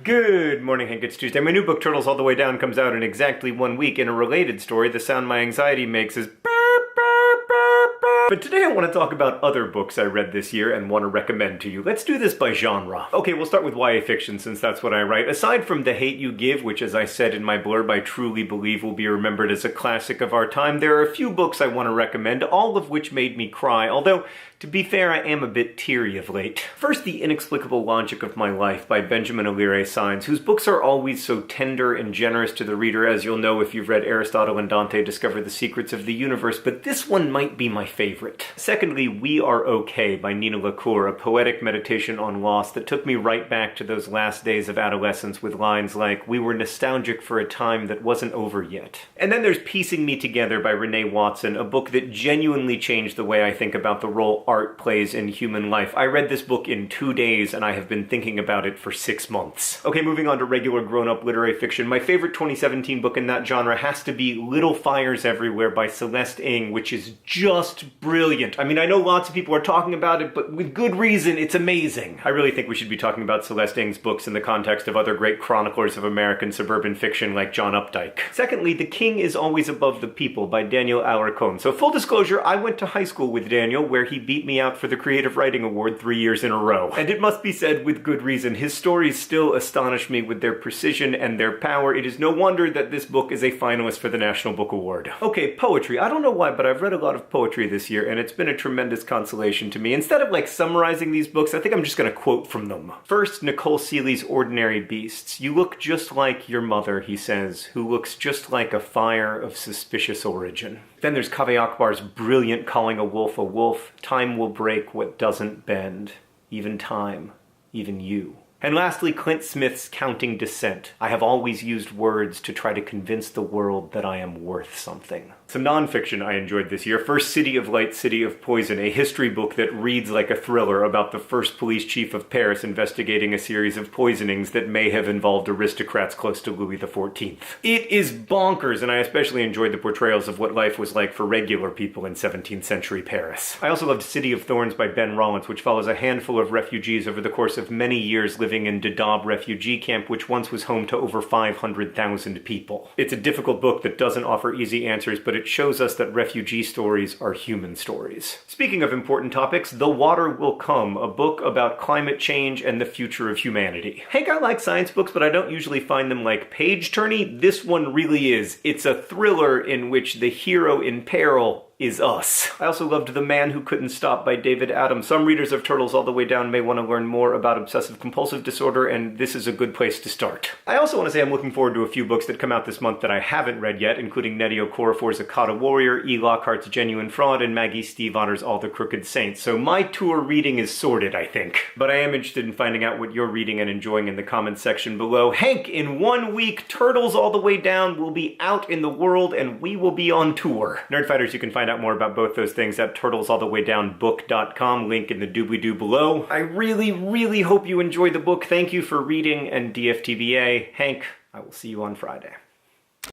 Good morning, Hank. It's Tuesday. My new book, Turtles All the Way Down, comes out in exactly 1 week. In a related story, the sound my anxiety makes is but today I want to talk about other books I read this year and want to recommend to you. Let's do this by genre. Okay, we'll start with YA fiction since that's what I write. Aside from The Hate U Give, which as I said in my blurb I truly believe will be remembered as a classic of our time, there are a few books I want to recommend, all of which made me cry, although to be fair, I am a bit teary of late. First, The Inexplicable Logic of My Life by Benjamin Alire-Sainz, whose books are always so tender and generous to the reader, as you'll know if you've read Aristotle and Dante Discover the Secrets of the Universe, but this one might be my favorite. Secondly, We Are Okay by Nina LaCour, a poetic meditation on loss that took me right back to those last days of adolescence with lines like, "We were nostalgic for a time that wasn't over yet." And then there's Piecing Me Together by Renee Watson, a book that genuinely changed the way I think about the role art plays in human life. I read this book in 2 days and I have been thinking about it for 6 months. Okay, moving on to regular grown-up literary fiction. My favorite 2017 book in that genre has to be Little Fires Everywhere by Celeste Ng, which is just brilliant. I mean, I know lots of people are talking about it, but with good reason, it's amazing. I really think we should be talking about Celeste Ng's books in the context of other great chroniclers of American suburban fiction like John Updike. Secondly, The King is Always Above the People by Daniel Alarcón. So full disclosure, I went to high school with Daniel, where he beat me out for the Creative Writing Award 3 years in a row. And it must be said with good reason, his stories still astonish me with their precision and their power. It is no wonder that this book is a finalist for the National Book Award. Okay, poetry. I don't know why, but I've read a lot of poetry this year, and it's been a tremendous consolation to me. Instead of summarizing these books, I think I'm just gonna quote from them. First, Nicole Seeley's Ordinary Beasts. "You look just like your mother," he says, "who looks just like a fire of suspicious origin." Then there's Kaveh Akbar's brilliant Calling a Wolf a Wolf. "Time will break what doesn't bend. Even time. Even you." And lastly, Clint Smith's Counting Descent. "I have always used words to try to convince the world that I am worth something." Some nonfiction I enjoyed this year. First, City of Light, City of Poison, a history book that reads like a thriller about the first police chief of Paris investigating a series of poisonings that may have involved aristocrats close to Louis XIV. It is bonkers, and I especially enjoyed the portrayals of what life was like for regular people in 17th century Paris. I also loved City of Thorns by Ben Rollins, which follows a handful of refugees over the course of many years living in Dadaab refugee camp, which once was home to over 500,000 people. It's a difficult book that doesn't offer easy answers, but it shows us that refugee stories are human stories. Speaking of important topics, The Water Will Come, a book about climate change and the future of humanity. Hank, I like science books, but I don't usually find them page-turny. This one really is. It's a thriller in which the hero in peril is us. I also loved The Man Who Couldn't Stop by David Adams. Some readers of Turtles All the Way Down may want to learn more about obsessive-compulsive disorder, and this is a good place to start. I also want to say I'm looking forward to a few books that come out this month that I haven't read yet, including Nnedi Okorafor's Akata Warrior, E. Lockhart's Genuine Fraud, and Maggie Stiefvater's All the Crooked Saints. So my tour reading is sorted, I think. But I am interested in finding out what you're reading and enjoying in the comments section below. Hank, in 1 week, Turtles All the Way Down will be out in the world, and we will be on tour. Nerdfighters, you can find out more about both those things at turtlesallthewaydownbook.com, link in the doobly-doo below. I really hope you enjoyed the book. Thank you for reading, and DFTBA. Hank, I will see you on Friday.